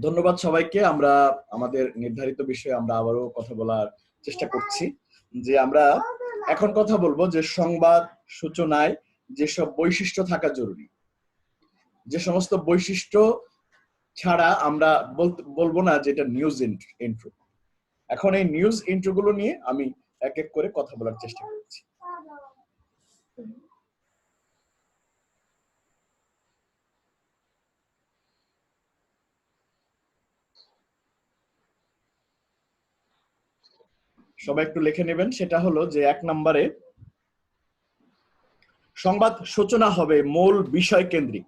ধন্যবাদ সবাইকে। আমরা আমাদের নির্ধারিত বিষয়ে আমরা আবারও কথা বলার চেষ্টা করছি। যে আমরা এখন কথা বলবো যে সংবাদ সূচনায় যেসব বৈশিষ্ট্য থাকা জরুরি, যে সমস্ত বৈশিষ্ট্য ছাড়া আমরা বলবো না যে এটা নিউজ ইন্ট্রো। এখন এই নিউজ ইন্ট্রো গুলো নিয়ে আমি এক এক করে কথা বলার চেষ্টা করছি। সবাই একটু লিখে নেবেন। সেটা হলো যে 1 নম্বরে সংবাদ সূচনা হবে মূল বিষয় কেন্দ্রিক।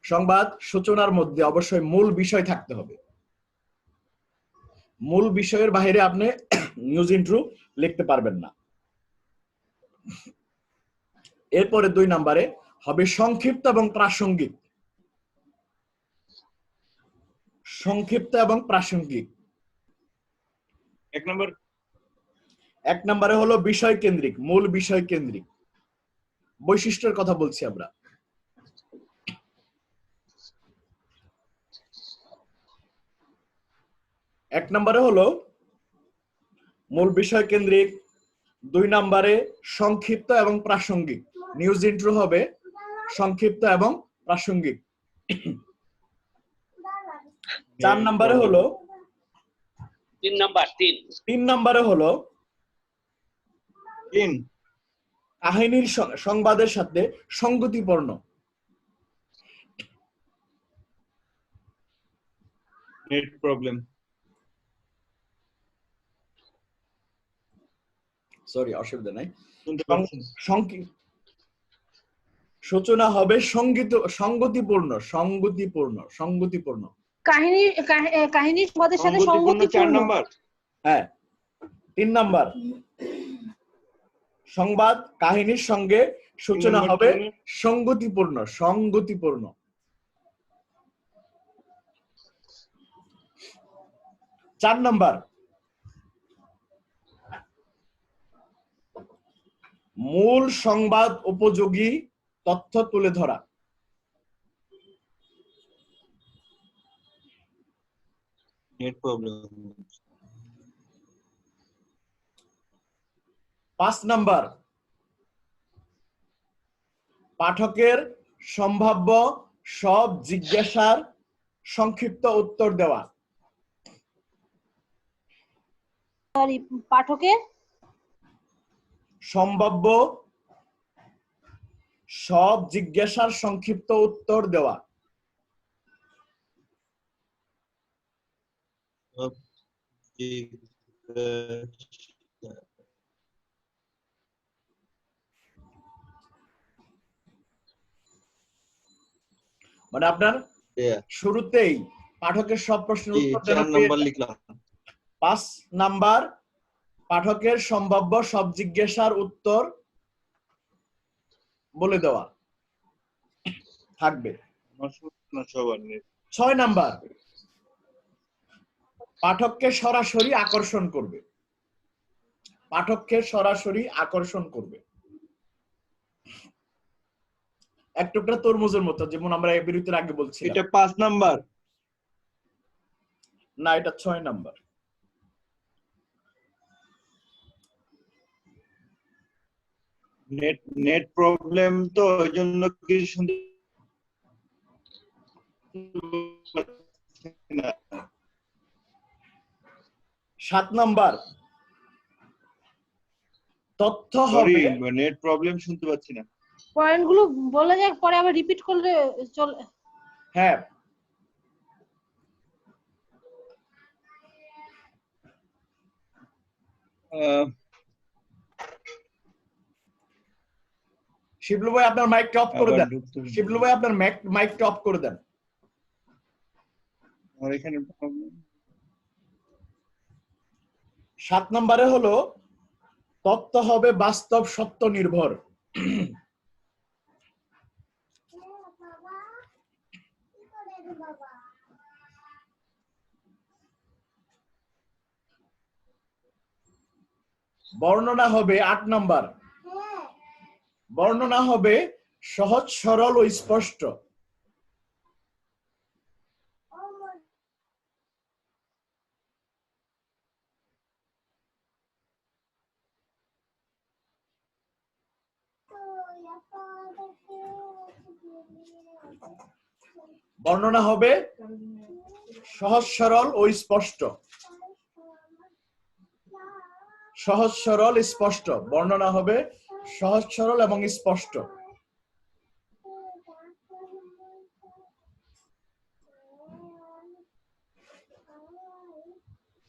সংবাদ সূচনার মধ্যে অবশ্যই মূল বিষয় থাকতে হবে। মূল বিষয়ের বাইরে আপনি নিউজ ইন্ট্রো লিখতে পারবেন না। এরপরে 2 নম্বরে হবে সংক্ষিপ্ত এবং প্রাসঙ্গিক। সংক্ষিপ্ত এবং প্রাসঙ্গিক। 1 নম্বরে হলো বিষয় কেন্দ্রিক, মূল বিষয় কেন্দ্রিক। বৈশিষ্ট্যের কথা বলছি আমরা। এক নম্বরে হলো মূল বিষয় কেন্দ্রিক, 2 নম্বরে সংক্ষিপ্ত এবং প্রাসঙ্গিক। নিউজ ইন্ট্রো হবে সংক্ষিপ্ত এবং প্রাসঙ্গিক। 4 নম্বরে হলো 3 নম্বরে হলো কাহিনীর সংবাদের সাথে সঙ্গতিপূর্ণ। নেট প্রবলেম, সরি, অসুবিধা নাই। সূচনা হবে সঙ্গতিপূর্ণ। সঙ্গতিপূর্ণ কাহিনী সংবাদের সাথে সঙ্গতিপূর্ণ। 4 নম্বর। হ্যাঁ, 3 নম্বর সংবাদ কাহিনীর সঙ্গে সূচনা হবে সঙ্গতিপূর্ণ। চার নম্বর মূল সংবাদ উপযোগী তথ্য তুলে ধরা। Net problem. 5 নম্বর পাঠকের সম্ভাব্য সব জিজ্ঞাসার সংক্ষিপ্ত উত্তর দেওয়া। পাঠকের সম্ভাব্য সব জিজ্ঞাসার সংক্ষিপ্ত উত্তর দেওয়া। মানে আপনার শুরুতেই পাঠকের সব প্রশ্নের উত্তর দেওয়া। 4 নাম্বার লিখলাম। 5 নাম্বার পাঠকের সম্ভাব্য সব জিজ্ঞাসার উত্তর বলে দেওয়া থাকবে। 6 নাম্বার পাঠককে সরাসরি আকর্ষণ করবে। এক টুকরা তরমুজের মতো, যেমন আমরা বিরতির আগে বলছি। এটা 5 নাম্বার না, এটা 6 নাম্বার। নেট প্রবলেম তো ওই জন্য কি শুনতে 7 নাম্বার তথ্য হবে। নেট প্রবলেম শুনতে পাচ্ছি না। পয়েন্টগুলো বলা যাক, পরে আবার রিপিট করলে চল। হ্যাঁ, শিবলু ভাই আপনার মাইকটা অফ করে দেন। শিবলু ভাই আপনার মাইকটা অফ করে দেন। আর এখানে 7 নম্বরে হলো তথ্য হবে বাস্তব সত্য নির্ভর। বর্ণনা হবে 8 নম্বর। বর্ণনা হবে সহজ সরল ও স্পষ্ট। বর্ণনা হবে সহজ সরল ও স্পষ্ট। সহজ সরল স্পষ্ট, বর্ণনা হবে সহজ সরল এবং স্পষ্ট।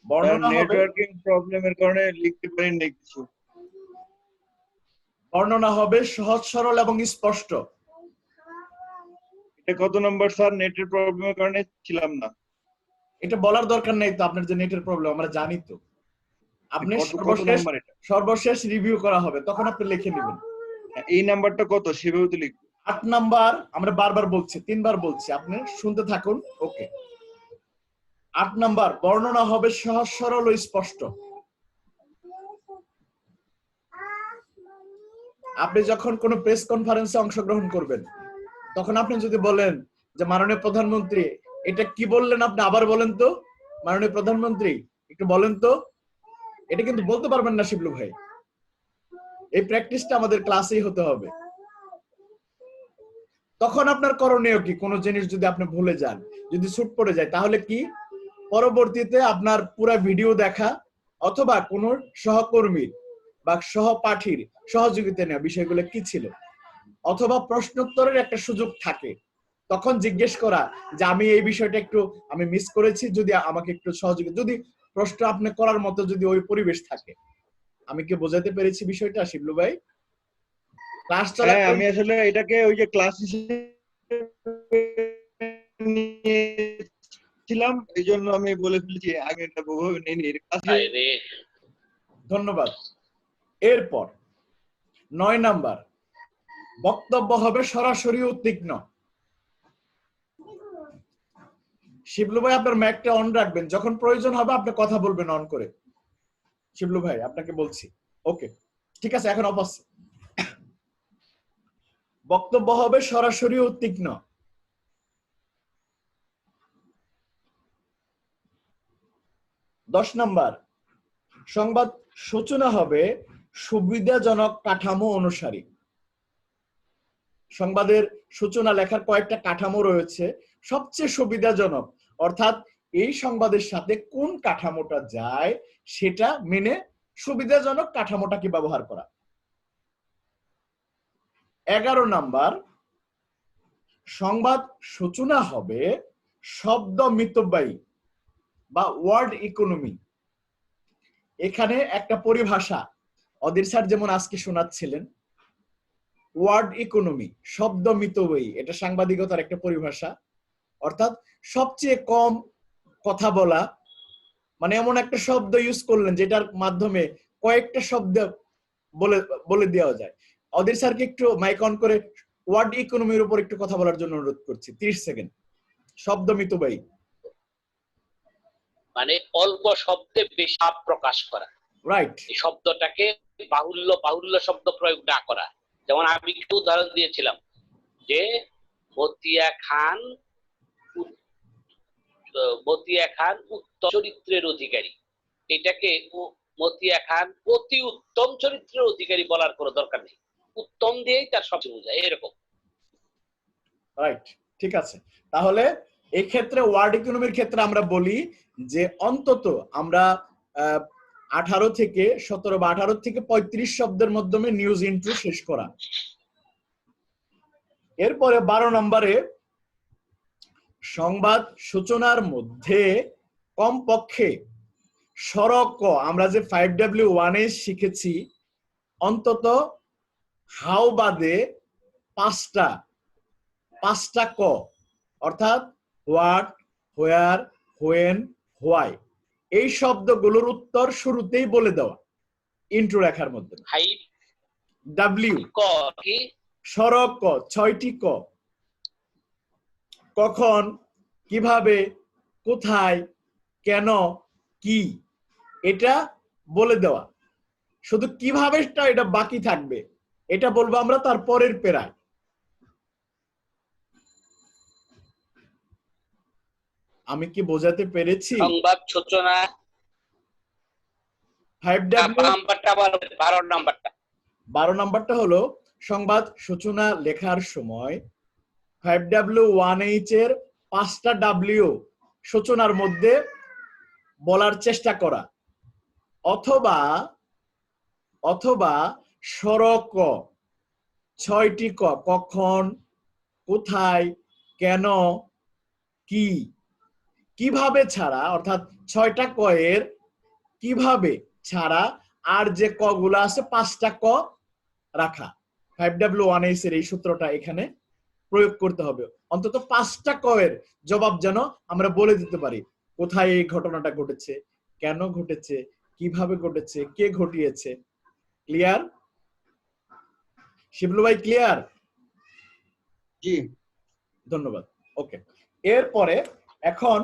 বর্ণনা হবে, নেটওয়ার্কিং প্রবলেমের কারণে লিখতে পারি না কিছু। বর্ণনা হবে সহজ সরল এবং স্পষ্ট। এটা কত নাম্বার স্যার? নেটের প্রবলেমের কারণে ছিলাম না। এটা বলার দরকার নেই তো, আপনার যে নেটের প্রবলেম আমরা জানি তো। আপনি কত নাম্বার এটা? সর্বশেষ রিভিউ করা হবে, তখন আপনি লিখে নেবেন। এই নাম্বারটা কত সেভাবে তো লিখবো। 8 নাম্বার, আমরা বারবার বলছি, 3 বার বলছি, আপনি শুনতে থাকুন। ওকে, 8 নাম্বার, বর্ণনা হবে সহজ সরল ও স্পষ্ট। আপনি যখন কোনো প্রেস কনফারেন্সে অংশগ্রহণ করবেন, তখন আপনি যদি বলেন যে মাননীয় প্রধানমন্ত্রী এটা কি বললেন, আপনি আবার বলেন তো, মাননীয় প্রধানমন্ত্রী একটু বলেন তো, এটা কিন্তু বলতে পারবেন না শিবলু ভাই। এই প্র্যাকটিসটা আমাদের ক্লাসেই হতে হবে। তখন আপনার করণীয় কি? কোনো জিনিস যদি আপনি ভুলে যান, যদি ছুট পড়ে যায়, তাহলে কি পরবর্তীতে আপনার পুরো ভিডিও দেখা অথবা কোন সহকর্মীর বা সহপাঠীর সহযোগিতা নেওয়া বিষয়গুলো কি ছিল, অথবা প্রশ্নোত্তরের একটা সুযোগ থাকে, তখন জিজ্ঞেস করা যে আমি এই বিষয়টা একটু আমি মিস করেছি, যদি আমাকে একটু সহযোগিতা, যদি প্রশ্ন আপনি করার মতো যদি ওই পরিবেশ থাকে। আমি কি বোঝাতে পেরেছি বিষয়টা শিবলু ভাই? ক্লাস হ্যাঁ, আমি চলাকালীন আসলে এটাকে ওই যে ক্লাস ছিলাম, এই জন্য আমি বলে ফেলেছি আগে এটা ওভাবে নেই। ধন্যবাদ। এরপর 9 নাম্বার, বক্তব্য হবে সরাসরি ও তীক্ষ্ণ। শিবলু ভাই আপনার মাইকটা অন রাখবেন, যখন প্রয়োজন হবে আপনি কথা বলবেন অন করে। শিবলু ভাই আপনাকে বলছি। ওকে, ঠিক আছে, এখন অফ আছে। বক্তব্য হবে সরাসরি ও তীক্ষ্ণ। 10 নাম্বার, সংবাদ সূচনা হবে সুবিধাজনক কাঠামো অনুসারী। সংবাদের সূচনা লেখার কয়েকটা কাঠামো রয়েছে। সবচেয়ে সুবিধাজনক, অর্থাৎ এই সংবাদের সাথে কোন কাঠামোটা যায় সেটা মেনে সুবিধাজনক কাঠামোটাকে ব্যবহার করা। 11 নাম্বার, সংবাদ সূচনা হবে শব্দ মিতব্যয়ী বা ওয়ার্ড ইকোনমি। এখানে একটা পরিভাষা অধীর স্যার যেমন আজকে শোনাচ্ছিলেন, ওয়ার্ড ইকোনমি, শব্দ মিতব্যয়ী, এটা সাংবাদিকতার একটা পরিভাষা। অর্থাৎ সবচেয়ে কম কথা বলা, মানে এমন একটা শব্দ ইউজ করলেন যেটার মাধ্যমে কয়েকটা শব্দ বলে বলে দেওয়া যায়। অধীর স্যারকে একটু মাইক অন করে ওয়ার্ড ইকোনমির উপর একটু কথা বলার জন্য অনুরোধ করছি, 30 সেকেন্ড। শব্দ মিতব্যয়ী মানে অল্প শব্দে বেশি ভাব প্রকাশ করা, রাইট। এই শব্দটাকে বাহুল্য শব্দ প্রয়োগ না করা। যেমন আমি একটু উদাহরণ দিয়েছিলাম যে মতিয়া খান উত্তম চরিত্রের অধিকারী, এটাকে মতিয়া খান অতি উত্তম চরিত্রের অধিকারী বলার কোনো দরকার নেই, উত্তম দিয়েই তার সবচেয়ে বোঝায়, এরকম। রাইট, ঠিক আছে। তাহলে এই ক্ষেত্রে ওয়ার্ড ইকোনমির ক্ষেত্রে আমরা বলি যে অন্তত আমরা 18 থেকে 17 বা 18 থেকে 35 শব্দের মাধ্যমে নিউজ ইন্ট্রো শেষ করা। এরপরে 12 নম্বরে, সংবাদ সূচনার মধ্যে কমপক্ষে সরক, আমরা যে 5W1 এ শিখেছি, অন্তত হাউ বাদে 5টা ক, অর্থাৎ হোয়াট, হোয়ার, হোয়েন, হোয়াই, এই শব্দগুলোর উত্তর শুরুতেই বলে দেওয়া ইন্ট্রো লেখার মধ্যে। ডাব্লিউ কি সরক ক, 6টি ক, কখন, কিভাবে, কোথায়, কেন, কি, এটা বলে দেওয়া। শুধু কিভাবে এটা বাকি থাকবে, এটা বলবো আমরা তার পরের পেরায়। আমি কি বোঝাতে পেরেছি? সংবাদ সূচনা 5W নাম্বারটা আবার 12 নাম্বারটা 12 নাম্বারটা হলো সংবাদ সূচনা লেখার সময় 5W1H এর 5টা W সূচনার মধ্যে বলার চেষ্টা করা, অথবা অথবা সরক 6টি ক, কখন, কোথায়, কেন, কি, কিভাবে ছাড়া, অর্থাৎ 6টা ক এর কিভাবে ছাড়া আর যে ক গুলো আছে 5টা ক রাখা। 5W1H এর এই সূত্রটা এখানে প্রয়োগ করতে হবে। অন্তত 5টা ক এর জবাব যেন আমরা বলে দিতে পারি। কোথায় এই ঘটনাটা ঘটেছে, কেন ঘটেছে, কিভাবে ঘটেছে, কে ঘটিয়েছে। ক্লিয়ার? শিবলু ভাই ক্লিয়ার? জি। ধন্যবাদ। ওকে, এরপরে এখন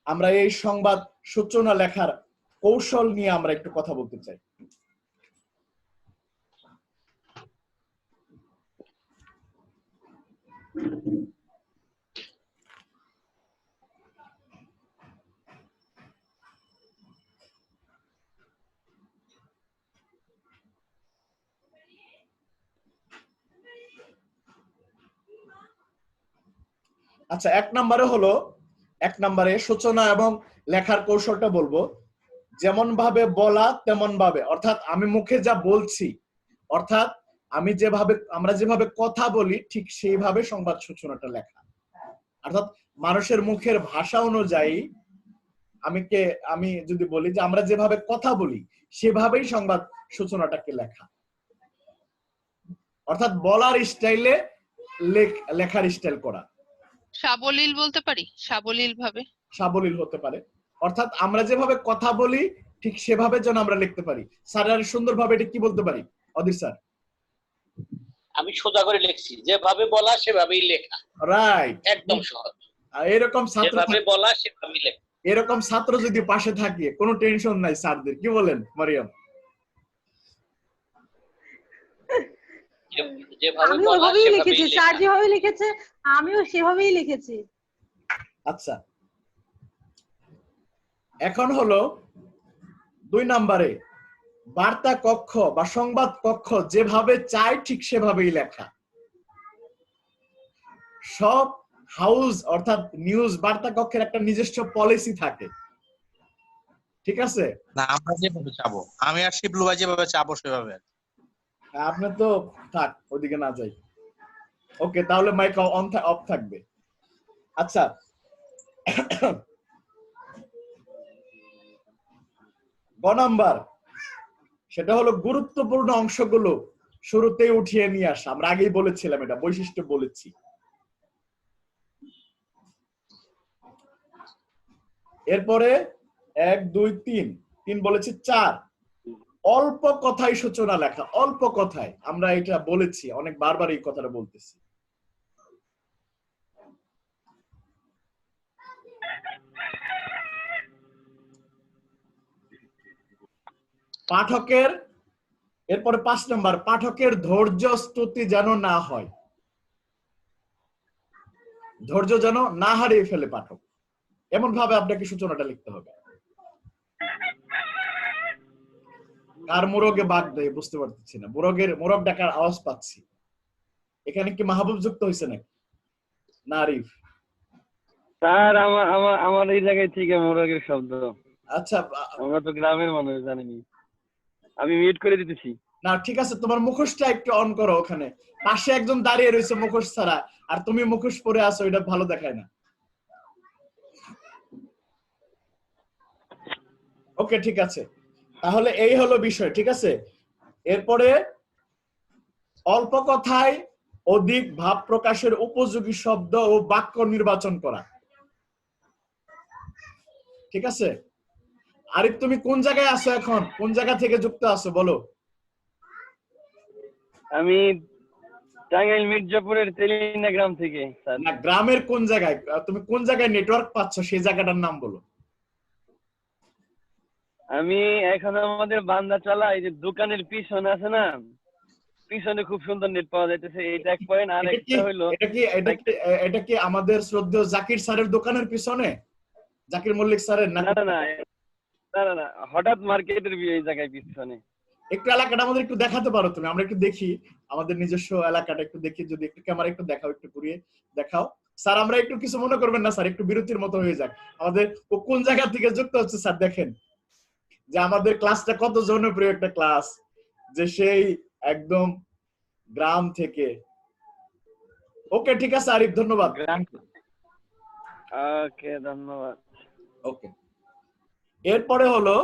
আমরা এই সংবাদ সূচনা লেখার কৌশল নিয়ে আমরা একটু কথা বলতে চাই। আচ্ছা, এক নম্বরে সূচনা এবং লেখার কৌশলটা বলবো। যেমন ভাবে বলা তেমন ভাবে, অর্থাৎ আমি মুখে যা বলছি, অর্থাৎ আমরা যেভাবে কথা বলি ঠিক সেইভাবে সংবাদ সূচনাটা লেখা। অর্থাৎ মানুষের মুখের ভাষা অনুযায়ী আমি যদি বলি যে আমরা যেভাবে কথা বলি সেভাবেই সংবাদ সূচনাটাকে লেখা। অর্থাৎ বলার স্টাইলে লেখার স্টাইল করা। সাবলীল বলতে পারি, সাবলীল ভাবে। সাবলীল হতে পারে, অর্থাৎ আমরা যেভাবে কথা বলি ঠিক সেভাবে যেন আমরা লিখতে পারি। স্যার আর সুন্দরভাবে এটা কি বলতে পারি অধীর স্যার? আমি সোজা করে লিখছি, যেভাবে বলা সেভাবেই লেখা। রাইট, একদম সহজ। এরকম ছাত্র যেভাবে বলা সেভাবেই লেখা। এরকম ছাত্র যদি পাশে থাকে কোনো টেনশন নাই স্যারদের। কি বলেন মারিয়াম? যেভাবে আমি বলা ওভাবেই সেভাবেই লিখেছি, স্যার লেখা। যেভাবে লিখেছে আমিও সেভাবেই লিখেছি। আচ্ছা, এখন হলো 2 নম্বরে বার্তা কক্ষ বা সংবাদ কক্ষ যেভাবে চাই ঠিক সেভাবেই লেখা। সব হাউস অর্থাৎ নিউজ বার্তা কক্ষের একটা নিজস্ব পলিসি থাকে, ঠিক আছে? না, আমরা যেভাবে চাবো, আমি আর শিবলু ভাই যেভাবে চাবো সেভাবে। আপনি তো থাক, ওদিকে না যাই। ওকে, তাহলে মাইক অফ থাকবে। আচ্ছা, গ নাম্বার, সেটা হলো গুরুত্বপূর্ণ অংশগুলো শুরুতেই উঠিয়ে নিয়ে আসা। আমরা আগেই বলেছিলাম, এটা বৈশিষ্ট্য বলেছি। এরপরে 1 2 3 বলেছি। 4, অল্প কথায় সূচনা লেখা। অল্প কথায়, আমরা এটা বলেছি অনেক বারবার, এই কথাটা বলতেছি। পাঠকের, এরপরে 5 নম্বর, পাঠকের ধৈর্য স্তুতি যেন না হয়। ধৈর্য যেন না হারিয়ে ফেলে পাঠক, এমন ভাবে আপনাকে সূচনাটা লিখতে হবে। কার মোরগে বাঘ দেয় বুঝতে পারতেছি না। মোরগ ডাকার আওয়াজ পাচ্ছি। এখানে কি মাহবুব যুক্ত হয়েছে নাকি না আরিফ? স্যার আমার এই জায়গায় থেকে মোরগের শব্দ। আচ্ছা, আমরা তো গ্রামের মানুষ, জানেনি। আমি মিউট করে দিতেছি। না ঠিক আছে, তোমার মুখোশটা একটু অন করো। ওখানে পাশে একজন দাঁড়িয়ে রয়েছে মুখোশ ছাড়া, আর তুমি মুখোশ পরে আছো, এটা ভালো দেখায় না। ওকে, ঠিক আছে, তাহলে এই হলো বিষয়, ঠিক আছে। এরপরে অল্প কথায় অধিক ভাব প্রকাশের উপযোগী শব্দ ও বাক্য নির্বাচন করা, ঠিক আছে। আরিফ, তুমি কোন জায়গায় আছো এখন? কোন জায়গা থেকে যুক্ত আছো বলো? আমি টাঙ্গাইল মির্জাপুরের তেলিনা গ্রাম থেকে। স্যার, না, গ্রামের কোন জায়গায়? তুমি কোন জায়গায় নেটওয়ার্ক পাচ্ছ সেই জায়গাটার নাম বলো। আমি এখন আমাদের বান্দা চালা, এই যে দোকানের পিছনে আছে না, পিছনে খুব সুন্দর নেট পাওয়া যাইতেছে। এটা এক পয়েন্ট। আর একটা হইলো, এটা কি আমাদের শ্রদ্ধেয় জাকির স্যারের দোকানের পিছনে? জাকির মল্লিক স্যারের না? না না না না না না, হঠাৎ মার্কেটের এই জায়গায় পিছনে। একটু এলাকাটা আমাদের একটু দেখাতে পারো তুমি? আমরা একটু দেখি আমাদের নিজস্ব এলাকাটা একটু দেখি, যদি একটু ক্যামেরা একটু দেখাও, একটু ঘুরিয়ে দেখাও। স্যার আমরা একটু কিছু মনে করবেন না স্যার, একটু বিরতির মতো হয়ে যাক আমাদের। ও কোন জায়গা থেকে যুক্ত হচ্ছে স্যার দেখেন, যে আমাদের ক্লাসটা কত জনপ্রিয় একটা ক্লাস, যে সেই একদম গ্রাম থেকে। ওকে ঠিক আছে আরিফ, ধন্যবাদ। ওকে ধন্যবাদ। ওকে, এরপরে হলো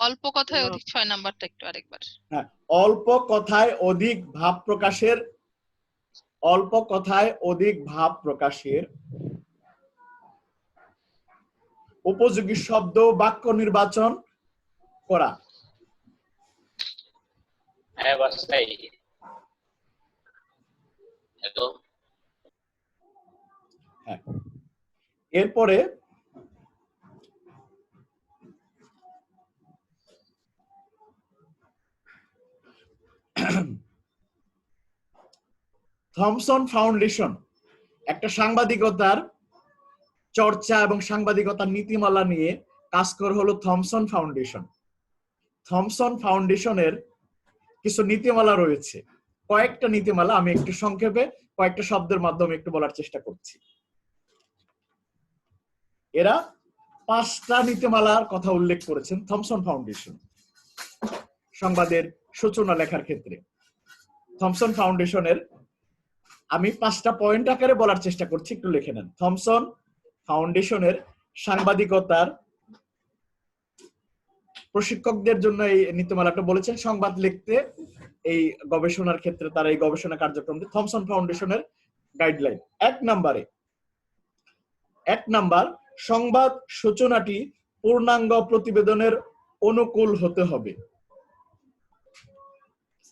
অল্প কথায় অধিক 6 নাম্বারটা একটু আরেকবার। হ্যাঁ, অল্প কথায় অধিক ভাব প্রকাশের, অল্প কথায় অধিক ভাব প্রকাশের উপযোগী শব্দ বাক্য নির্বাচন করা। হ্যাঁ বাসাই। হ্যালো, হ্যাঁ, এরপরে থমসন ফাউন্ডেশন একটা সাংবাদিকতার চর্চা এবং সাংবাদিকতার নীতিমালা নিয়ে কাজ করে হলো থমসন ফাউন্ডেশন। থমসন ফাউন্ডেশনের কিছু নীতিমালা রয়েছে, কয়েকটা নীতিমালা আমি একটু সংক্ষেপে কয়েকটা শব্দের মাধ্যমে একটু বলার চেষ্টা করছি। এরা 5টা নীতিমালার কথা উল্লেখ করেছেন থমসন ফাউন্ডেশন সংবাদের সূচনা লেখার ক্ষেত্রে। থমসন ফাউন্ডেশনের আমি 5টা পয়েন্ট আকারে বলার চেষ্টা করছি, একটু লিখে নেন। থমসন ফাউন্ডেশনের সাংবাদিকতার প্রশিক্ষকদের জন্য এই নীতিমালাটা বলেছেন, সংবাদ লিখতে এই গবেষণার ক্ষেত্রে তারা এই গবেষণা কার্যক্রম থমসন ফাউন্ডেশনের গাইডলাইন। 1 নাম্বার, সংবাদ সূচনাটি পূর্ণাঙ্গ প্রতিবেদনের অনুকূল হতে হবে।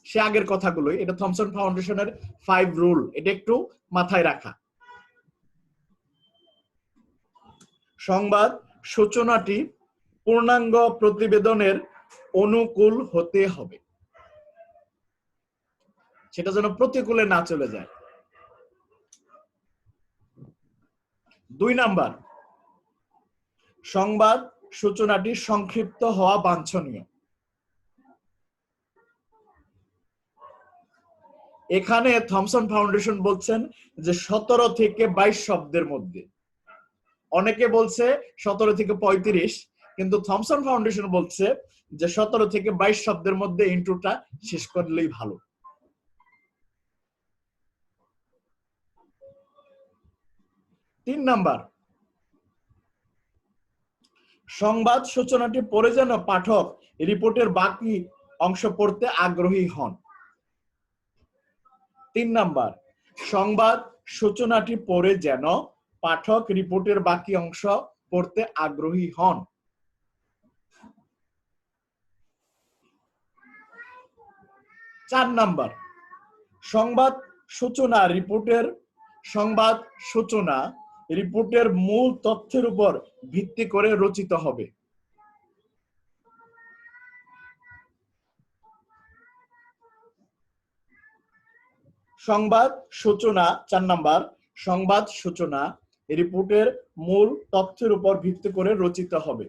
সে আগের কথাগুলো, এটা থমসন ফাউন্ডেশনের 5 রুল, এটা একটু মাথায় রাখা। সংবাদ সূচনাটি পূর্ণাঙ্গ প্রতিবেদনের অনুকূল হতে হবে, সেটা যেন প্রতিকূলে না চলে যায়। 2 নাম্বার, সংবাদ সূচনাটি সংক্ষিপ্ত হওয়া বাঞ্ছনীয়। এখানে থমসন ফাউন্ডেশন বলছেন যে 17 থেকে 22 শব্দের মধ্যে, অনেকে বলছে 17 থেকে 35, কিন্তু থমসন ফাউন্ডেশন বলছে যে 17 থেকে 22 শব্দের মধ্যে ইন্ট্রোটা শেষ করলেই ভালো। 3 নাম্বার, সংবাদ সূচনাটি পড়ে যেন পাঠক রিপোর্টের বাকি অংশ পড়তে আগ্রহী হন। 3 নাম্বার, সংবাদ সূচনাটি পড়ে যেন পাঠক রিপোর্টের বাকি অংশ পড়তে আগ্রহী হন। 4 নাম্বার, সংবাদ সূচনা রিপোর্টের মূল তথ্যের উপর ভিত্তি করে রচিত হবে। সংবাদ সূচনা 4 নাম্বার, সংবাদ সূচনা রিপোর্টের মূল তথ্যের উপর ভিত্তি করে রচিত হবে।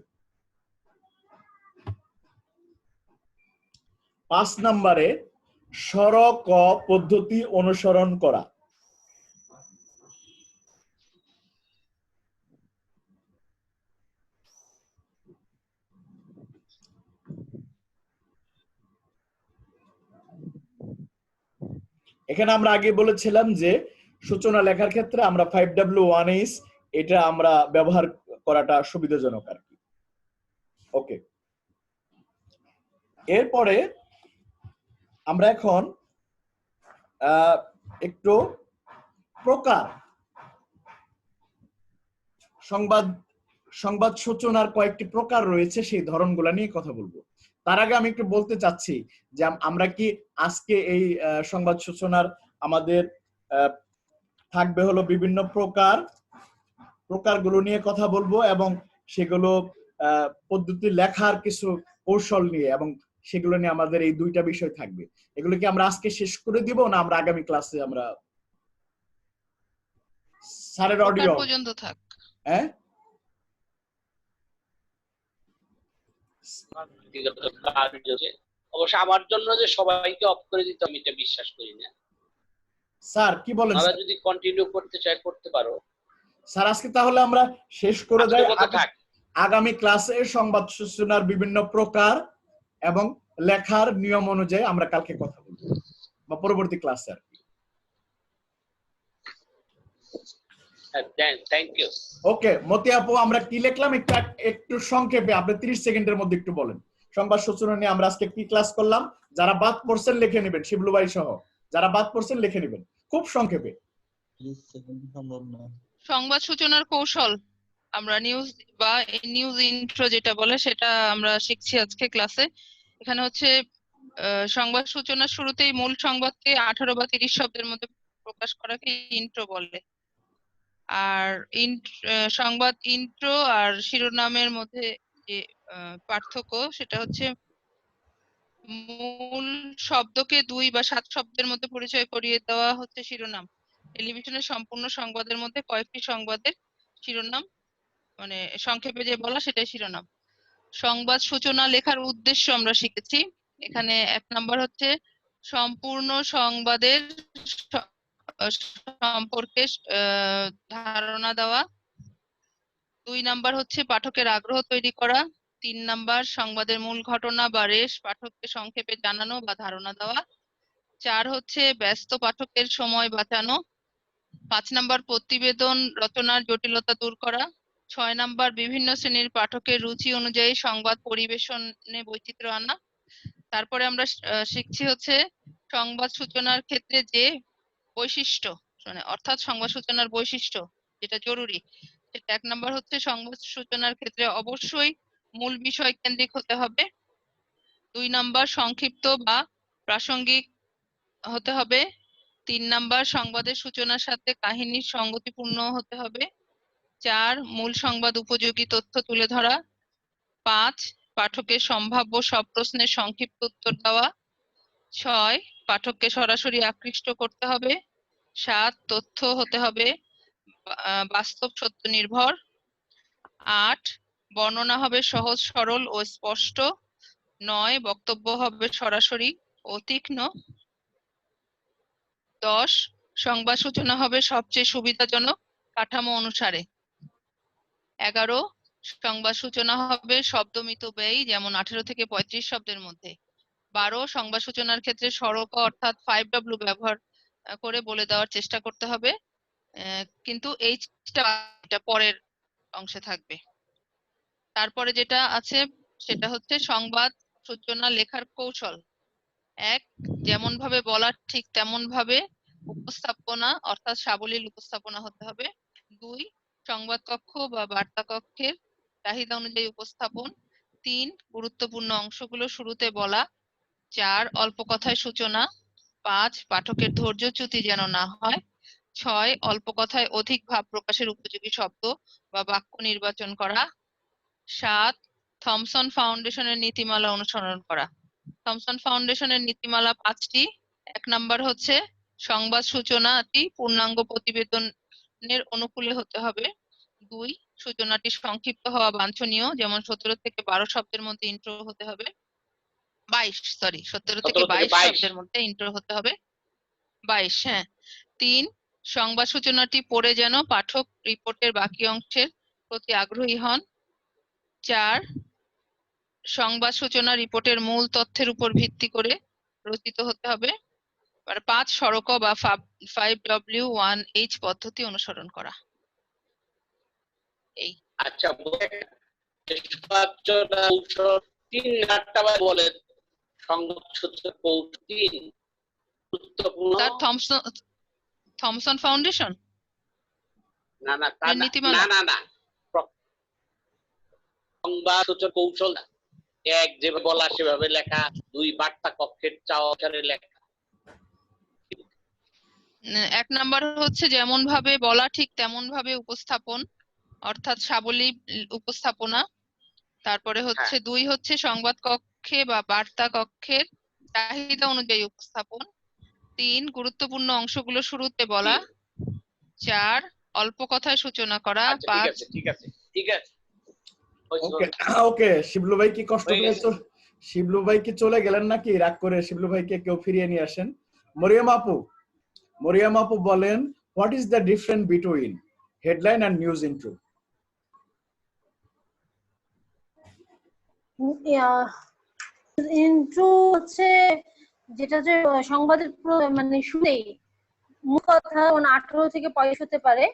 5 নম্বরে সড়ক পদ্ধতি অনুসরণ করা। এখানে আমরা আগে বলেছিলাম যে সূচনা লেখার ক্ষেত্রে আমরা 5W1H এটা আমরা ব্যবহার করাটা সুবিধাজনক আর কি। ওকে, এরপরে আমরা এখন একটু প্রকার সংবাদ সূচনার কয়েকটি প্রকার রয়েছে, সেই ধরনগুলো নিয়ে কথা বলবো। তার আগে আমি একটু বলতে চাচ্ছি যে আমরা কি আজকে এই সংবাদ সূচনার আমাদের থাকবে হলো বিভিন্ন প্রকারগুলো নিয়ে কথা বলবো, এবং সেগুলো পদ্ধতি লেখার কিছু কৌশল নিয়ে, এবং সেগুলো নিয়ে আমাদের এই 2টা বিষয় থাকবে। এগুলো কি আমরা আজকে শেষ করে দিব না আমরা আগামী ক্লাসে আমরা স্যারের অডিও পর্যন্ত থাক? হ্যাঁ, ব্যক্তিগত কার্য যে অবশ্য আমার জন্য যে সবাইকে অফ করে দিতে আমি এটা বিশ্বাস করি না। স্যার কি বলেন ওরা স্যার? যদি কন্টিনিউ করতে চায় করতে পারো। স্যার আজকে তাহলে আমরা শেষ করে যাই। আজকের মতো থাক। আগামী ক্লাসে সংবাদ সূচনার বিভিন্ন প্রকার এবং লেখার নিয়ম অনুযায়ী আমরা কালকে কথা বলবো বা পরবর্তী ক্লাসে আর কি। Thank you. ওকে মতি আপু, আমরা কি লিখলাম একটু সংক্ষেপে আপনি 30 সেকেন্ডের মধ্যে একটু বলেন। সংবাদ সূচনা নিয়ে আমরা আজকে কি ক্লাস করলাম? যারা বাদ পড়ছেন লিখে নেবেন, শিবলু ভাই সহ যারা বাদ পড়ছেন লিখে নেবেন খুব সংক্ষেপে। সংবাদ সূচনার কৌশল আমরা নিউজ ইন্ট্রো যেটা বলে সেটা আমরা শিখছি আজকে ক্লাসে। এখানে হচ্ছে সংবাদ সূচনার শুরুতেই মূল সংবাদকে 18 বা 30 শব্দের মধ্যে প্রকাশ করাকে ইন্ট্রো বলে। আর সংবাদ ইন্ট্রো আর শিরোনামের মধ্যে যে পার্থক্য সেটা হচ্ছে মূল শব্দকে 2 বা 7 শব্দের মধ্যে পরিচয় করিয়ে দেওয়া হচ্ছে শিরোনাম। টেলিভিশনের সম্পূর্ণ সংবাদের মধ্যে কয়েকটি সংবাদের শিরোনাম মানে সংক্ষেপে যে বলা সেটাই শিরোনাম। সংবাদ সূচনা লেখার উদ্দেশ্য আমরা শিখেছি। এখানে 1 নাম্বার হচ্ছে সম্পূর্ণ সংবাদের সম্পর্কে ধারণা দেওয়া। 2 নাম্বার হচ্ছে পাঠকের আগ্রহ তৈরি করা। 3 নাম্বার সংবাদের মূল ঘটনা বা রেশ পাঠককে সংক্ষেপে জানানো বা ধারণা দেওয়া। 4 হচ্ছে ব্যস্ত পাঠকের সময় বাঁচানো। 5 নাম্বার প্রতিবেদন রচনার জটিলতা দূর করা। 6 নাম্বার বিভিন্ন শ্রেণীর পাঠকের রুচি অনুযায়ী সংবাদ পরিবেশনে বৈচিত্র্য আনা। তারপরে আমরা শিখছি হচ্ছে সংবাদ সূচনার ক্ষেত্রে যে বৈশিষ্ট্য মানে অর্থাৎ সংবাদ সূচনার বৈশিষ্ট্য যেটা জরুরি সেটা 1 নাম্বার হচ্ছে সংবাদ সূচনার ক্ষেত্রে অবশ্যই মূল বিষয় কেন্দ্রিক হতে হবে। 2 নাম্বার সংক্ষিপ্ত বা প্রাসঙ্গিক হতে হবে। 3 নাম্বার সংবাদের সূচনার সাথে কাহিনীর সঙ্গতিপূর্ণ হতে হবে। 4 মূল সংবাদ উপযোগী তথ্য তুলে ধরা। 5 পাঠকের সম্ভাব্য সব প্রশ্নের সংক্ষিপ্ত উত্তর দেওয়া। 6 পাঠককে সরাসরি আকৃষ্ট করতে হবে। 7 তথ্য হতে হবে বাস্তব সত্য নির্ভর। 8 বর্ণনা হবে সহজ সরল ও স্পষ্ট। 9 বক্তব্য হবে সরাসরি ও তীক্ষ্ণ। 10 সংবাদ সূচনা হবে সবচেয়ে সুবিধাজনক কাঠামো অনুসারে। 11 সংবাদ সূচনা হবে শব্দমিত ব্যয় যেমন 18 থেকে 35 শব্দের মধ্যে। 12 সংবাদ সূচনার ক্ষেত্রে সরকা অর্থাৎ 5W ব্যবহার করে বলে দেওয়ার চেষ্টা করতে হবে, কিন্তু এইটা পরের অংশে থাকবে। তারপরে যেটা আছে সেটা হচ্ছে সংবাদ সূচনা লেখার কৌশল। 1 যেমন ভাবে বলার ঠিক তেমন ভাবে উপস্থাপনা অর্থাৎ সাবলীল উপস্থাপনা হতে হবে। 2 সংবাদ কক্ষ বা বার্তা কক্ষের চাহিদা অনুযায়ী উপস্থাপন। 3 গুরুত্বপূর্ণ অংশগুলো শুরুতে বলা। 4 অল্প কথায় সূচনা। 5 পাঠকের ধৈর্যচ্যুতি যেন না হয়। 6 অল্প কথায় অধিক ভাব প্রকাশের উপযোগী শব্দ বা বাক্য নির্বাচন করা। 7 থমসন ফাউন্ডেশনের নীতিমালা অনুসরণ করা। থমসন ফাউন্ডেশনের নীতিমালা 5টি। 1 নাম্বার হচ্ছে সংবাদ সূচনাটি পূর্ণাঙ্গ প্রতিবেদনের অনুকূলে হতে হবে। 2 সূচনাটি সংক্ষিপ্ত হওয়া বাঞ্ছনীয় যেমন 17 থেকে 12 শব্দের মধ্যে ইন্ট্রো হতে হবে। 17 থেকে 22 শব্দের মধ্যে ইন্ট্রো হতে হবে। 22 হ্যাঁ। 3 সংবাদ সূচনাটি পড়ে যেন পাঠক রিপোর্টের বাকি অংশের প্রতি আগ্রহী হন। 4 সংবাদ সূচনা রিপোর্টের মূল তথ্যের উপর ভিত্তি করে রচিত হতে হবে। আর 5 সরক বা 5W1H পদ্ধতি অনুসরণ করা। এই আচ্ছা কৌশল 3 নাটটা বলেন সংবাদ সূচনা কৌশল 3 গুরুত্বপূর্ণ। স্যার থমসন ফাউন্ডেশন না না নীতিমালা না সংবাদ সূচনা কৌশল 1 যেভাবে বলা সেভাবে লেখা। 2 বার্তা কক্ষের চাওয়া অনুসারে লেখা। 1 নাম্বার হচ্ছে যেমন ভাবে বলা ঠিক তেমন ভাবে উপস্থাপন অর্থাৎ সাবলীল উপস্থাপনা। তারপরে হচ্ছে 2 হচ্ছে সংবাদ কক্ষে বা বার্তা কক্ষের চাহিদা অনুযায়ী উপস্থাপন। 3 গুরুত্বপূর্ণ অংশগুলো শুরুতে বলা। 4 অল্প কথায় সূচনা করা। 5 ঠিক আছে ওকে ওকে, শিবলু ভাই কি কষ্ট হয়ে করে গেছে। শিবলু ভাই কি চলে গেলেন নাকি রাগ করে? শিবলু ভাইকে কেউ ফিরিয়ে নিয়ে আসেন। মরিয়ম আপু বলেন, what is the difference between headline and news intro? Intro হচ্ছে যেটা যে সংবাদের মানে শুনেই মূল কথা 18 থেকে 25 হতে পারে,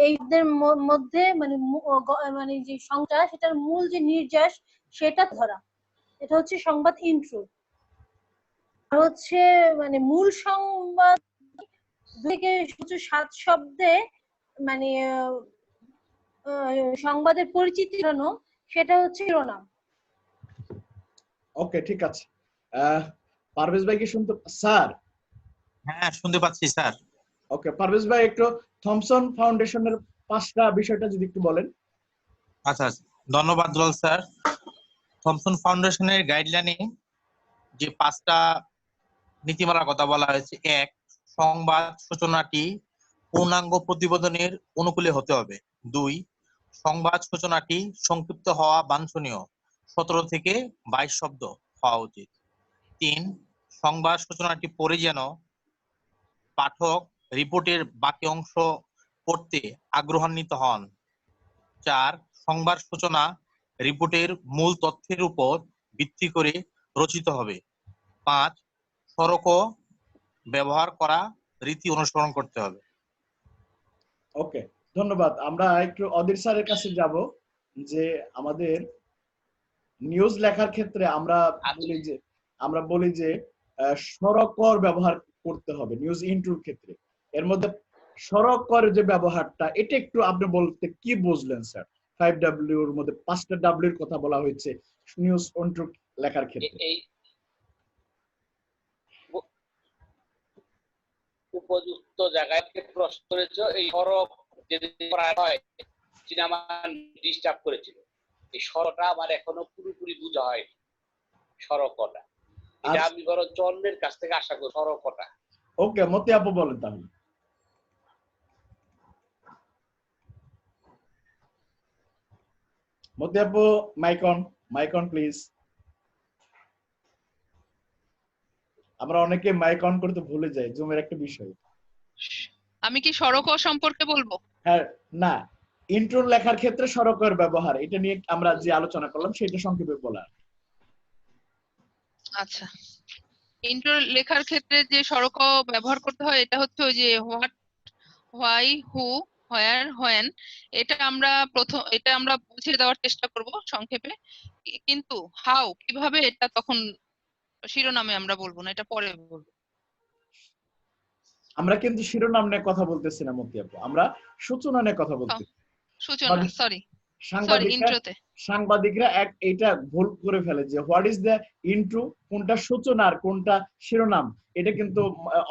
এইদের মধ্যে মানে মানে যে সংখ্যা সেটার মূল যে নির্যাস সেটা ধরা, এটা হচ্ছে সংবাদ ইন্ট্রো। আর হচ্ছে মানে মূল সংবাদ 2 থেকে 7 শব্দে মানে সংবাদের পরিচিতি জানানো, সেটা হচ্ছে শিরোনাম। ওকে, ঠিক আছে। পারভেজ ভাই কি শুনতে স্যার? হ্যাঁ, শুনতে পাচ্ছি স্যার। ওকে, পারভেজ ভাই একটু থমসন ফাউন্ডেশনের 5টা বিষয়টা যদি একটু বলেন। আচ্ছা, ধন্যবাদ দুলাল স্যার। থমসন ফাউন্ডেশনের গাইডলাইনে যে 5টা নীতিমালার কথা বলা হয়েছে: 1, সংবাদ সূচনাটি পূর্ণাঙ্গ প্রতিবেদনের অনুকূলে হতে হবে। 2, সংবাদ সূচনাটি সংক্ষিপ্ত হওয়া বাঞ্ছনীয়, 17 থেকে 22 শব্দ হওয়া উচিত। 3, সংবাদ সূচনাটি পড়ে যেন পাঠক রিপোর্টের বাকি অংশ পড়তে আগ্রহান্বিত হন। 4, সংবাদ সূচনা রিপোর্টের মূল তথ্যের উপর ভিত্তি করে রচিত হবে। 5, সড়ক ব্যবহার করা রীতি অনুসরণ করতে হবে। ওকে, ধন্যবাদ। আমরা একটু অধীর স্যারের কাছে যাব, যে আমাদের নিউজ লেখার ক্ষেত্রে আমরা বলি যে সরকর ব্যবহার করতে হবে নিউজ ইন্ট্রোর ক্ষেত্রে। এর মধ্যে সরকর যে ব্যবহারটা, এটা একটু আপনি বলতে কি বুঝলেন স্যার? 5W এর মধ্যে 5টা W এর কথা বলা হয়েছে নিউজ ইন্ট্রো লেখার ক্ষেত্রে। এই উপযুক্ত জায়গায় প্রশ্ন করেছ। এই সড়ক যেদিন করা হয় সিনেমা ডিস্টার্ব করেছিল, এই সড়কটা আমার এখনো পুরোপুরি বোঝা হয়নি। সড়কটা এটা আমি বরং চন্দ্রের কাছ থেকে আশা করি সড়কটা। ওকে, মতি আপু বলেন তাহলে। মতি আপু, মাইক অন প্লিজ। আমরা অনেকে মাইক অন করতে ভুলে যাই, জুমের একটা বিষয়। আমি কি সড়ক সম্পর্কে বলবো? হ্যাঁ, না, ইন্ট্রো লেখার ক্ষেত্রে সড়কের ব্যবহার, এটা নিয়ে আমরা যে আলোচনা করলাম সেটা সংক্ষেপে বলা। আচ্ছা, ইন্ট্রো লেখার ক্ষেত্রে যে সড়ক ব্যবহার করতে হয়, এটা হচ্ছে ওই যে what, why, who, where, when. এটা আমরা বুঝিয়ে দেওয়ার চেষ্টা করব সংক্ষেপে। কিন্তু হাউ, কিভাবে, এটা তখন শিরোনামে আমরা বলবো না, এটা পরে বলবো। আমরা কিন্তু শিরোনাম নিয়ে কথা বলতেছি না মতি আপু, আমরা সূচনা নিয়ে কথা বলতেছি। সূচনা, সরি, সাংবাদিকরা এটা ভুল করে ফেলে যে হোয়াট ইজ দ্য ইন্ট্রো, কোনটা সূচনা আর কোনটা শিরোনাম। এটা কিন্তু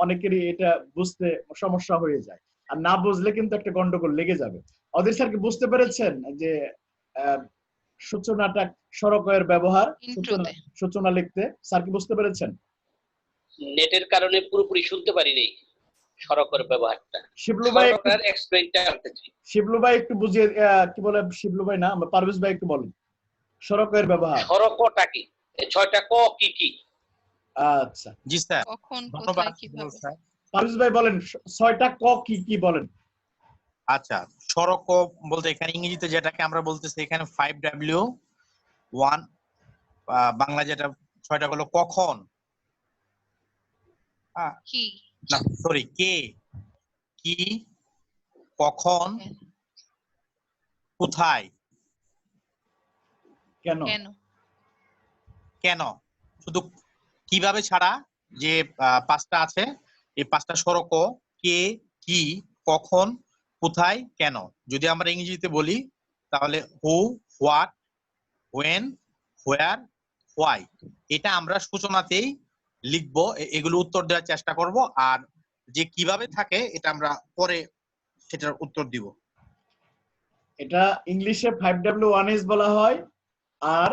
অনেকেরই এটা বুঝতে সমস্যা হয়ে যায়, আর না বুঝলে কিন্তু একটা গন্ডগোল লেগে যাবে। অধীর স্যার কি বুঝতে পেরেছেন যে সূচনাটা সড়কের ব্যবহার, সূচনা লিখতে? স্যার কি বুঝতে পেরেছেন? নেটের কারণে পুরোপুরি শুনতে পারিনি সড়কের ব্যবহারটা। শিবলু ভাই একটু বুঝিয়ে, কি বলে শিবলু ভাই না, আমরা পারভেজ ভাই একটু বলেন সড়কের ব্যবহার। সড়কটা কি, 6টা ক কি কি? আচ্ছা, জি স্যার, কখন, ধন্যবাদ কোথায়, কিভাবে। স্যার। পারভেজ ভাই বলেন 6টা ক কি কি বলেন। আচ্ছা, সড়ক বলতে এখানে ইংরেজিতে যেটাকে আমরা বলতেছি এখানে 5W, 1 বাংলা যেটা 6টা হলো কখন, কি, না সরি, কে, কি, কখন, কোথায়, কেন। কেন। শুধু কিভাবে ছাড়া যে 5টা আছে, এই 5টা সড়ক কে, কি, কখন, কোথায়, কেন। যদি আমরা ইংরেজিতে বলি তাহলে হু, হোয়াট, হোয়েন, হোয়ার, হোয়াই। এটা আমরা সূচনাতেই লিখবো, এগুলো উত্তর দেওয়ার চেষ্টা করব। আর যে কিভাবে থাকে এটা আমরা পরে সেটার উত্তর দিব। এটা ইংলিশে 5W1S বলা হয়, আর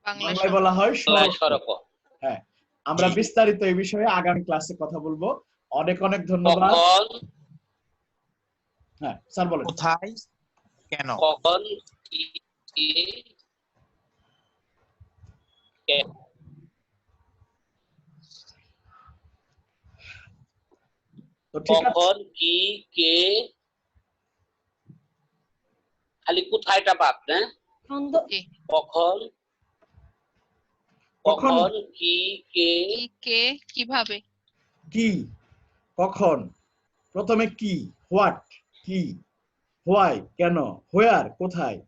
বাংলায় বলা হয় সড়ক। হ্যাঁ, আমরা বিস্তারিত এই বিষয়ে আগামী ক্লাসে কথা বলবো। অনেক অনেক ধন্যবাদ। হ্যাঁ স্যার বলেন। কোথায়, কেন। কখন, তো ঠিক আছে, কখন কি কে খালি কোথায়টা বাদ না ছন্দ কে কখন কখন কখন কি কে কি কে কিভাবে কি, কখন, প্রথমে কি, হোয়াট কি, হোয়াই কেন, হোয়ার কোথায়,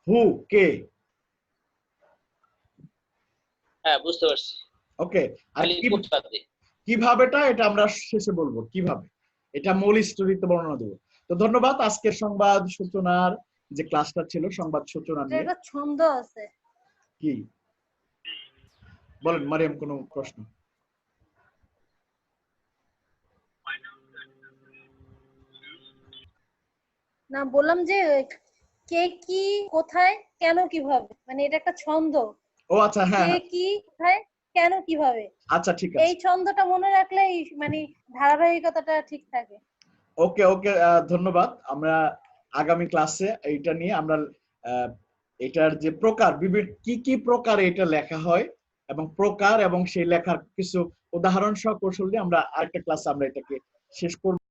হু কে। হ্যাঁ বুঝতে পারছি ওকে, আর খালি কোথাতে কিভাবেটা এটা আমরা শেষে বলবো, কিভাবে, এটা মূল স্টোরিতে বর্ণনা দেবো। তো ধন্যবাদ। আজকের সংবাদ সূচনার যে ক্লাসটা ছিল, সংবাদ সূচনা নিয়ে, একটা ছন্দ আছে। কি বলেন মারিয়াম, কোনো প্রশ্ন? না, বললাম যে কে কি কোথায় কেন কিভাবে, মানে এটা একটা ছন্দ। ও আচ্ছা, হ্যাঁ কে হ্যাঁ, কি কোথায় কেন কিভাবে, আচ্ছা ঠিক এই আছে, ছন্দটা মনে রাখলে মানে ধারাবাহিকতাটা ঠিক থাকে। ওকে ওকে, ধন্যবাদ। আমরা আগামী ক্লাসে এইটা নিয়ে আমরা এটার যে প্রকার, বিভিন্ন কি কি প্রকারে এটা লেখা হয় এবং প্রকার এবং সেই লেখার কিছু উদাহরণ সহ কৌশল দিয়ে আমরা আরেকটা ক্লাসে আমরা এটাকে শেষ করব।